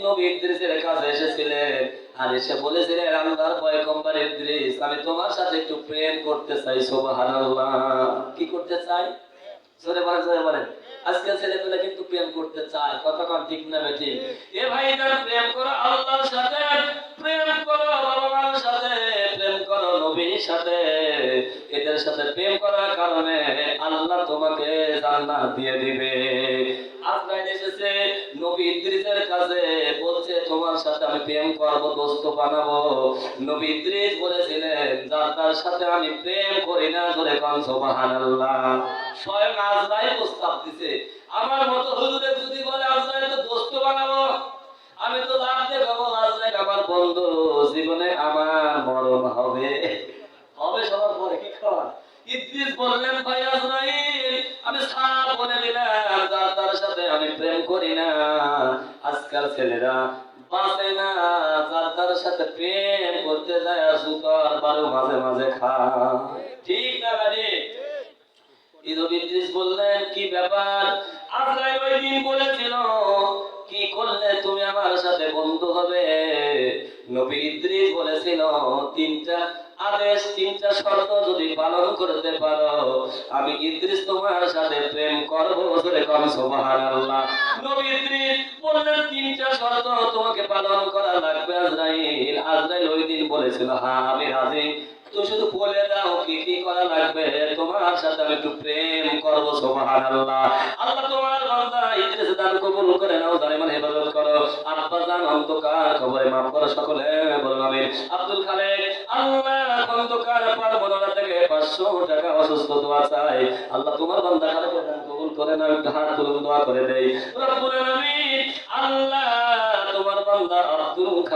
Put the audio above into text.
নবী ইদ্রিসের কাছে এসেছিলেন আর এসে বলেছিলেন, আল্লাহর পয়গম্বর ইদ্রিস, আমি তোমার সাথে একটু প্রেম করতে চাই। সুবহানাল্লাহ। কি করতে চাই? জোরে বলেন, জোরে বলেন। আজকাল ছেলেমেয়েরা কিন্তু প্রেম করতে চায়, কথা কন ঠিক না বেঠি? এ ভাই, যারা প্রেম করো আল্লাহর সাথে, প্রেম করো বাবা মার সাথে, প্রেম করো নবীর সাথে। এদের সাথে প্রেম করার কারণে আল্লাহ তোমাকে জান্নাত দিয়ে দিবে। আজরাইল এসেছে নবী ইদ্রিসের কাছে, বলছে তোমার সাথে আমি প্রেম করব, দোস্ত বানাবো। নবী ইদ্রিস বলেছিলেন, যার সাথে আমি প্রেম করি না, জোরে কোন সুবহানাল্লাহ। স্বয়ং আজরাইল প্রস্তাব দিছে, আমার মতো হুজুরের যদি বলে আজরাইল তো দোস্ত বানাবো, আমি তো লাভ দিয়ে খাবো, আজরাইল আমার বন্ধু, জীবনে আমার মরণ হবে। হবে সবার পরে কি খাওয়া? ইদ্রিস বললেন, ভাই আজরাইল, আমি সাফ বলে দিলাম, যার সাথে আমি প্রেম করি না। আজকাল ছেলেরা বাঁচে না, যার সাথে প্রেম করতে যায় সুতর বারো মাঝে মাঝে খায়। ঠিক না বাড়ি? ইদ্রিস বললেন, কি ব্যাপার? আজরাইল ওই দিন বলেছিল, কি করলে তুমি আমার সাথে বন্ধু হবে? নবী ইদ্রিস বলেছিল, তিনটা আদেশ, তিনটা শর্ত যদি পালন করতে পারো, আমি ইদ্রিস তোমার সাথে প্রেম করব। জোরে কোন সুবহানাল্লাহ। নবী ইদ্রিস বললেন, তিনটা শর্ত তোমাকে পালন করা লাগবে আজরাইল। আজরাইল ওই দিন বলেছিল, হ্যাঁ আমি রাজি, তুই শুধু বলে দাও কি কি করা লাগবে, তোমার সাথে আমি একটু প্রেম করব। সুবহানাল্লাহ। আল্লাহ তোমার বান্দা ইদ্রিস দান কবুল করে নাও, জানেমান হেফাজত করো। আব্বা জান অন্ধকার কবরে মাফ করো, সকলে বলুন আমিন। আব্দুল খালেক, আল্লাহ অন্ধকার পার মনোরা থেকে 500 টাকা অসুস্থ দোয়া চাই, আল্লাহ তোমার বান্দা খালেকের দান কবুল করে নাও, একটু হাত তুলুন, দোয়া করে দেই। রব্বুল আলামিন, আল্লাহ তোমার বান্দা আব্দুল খালেক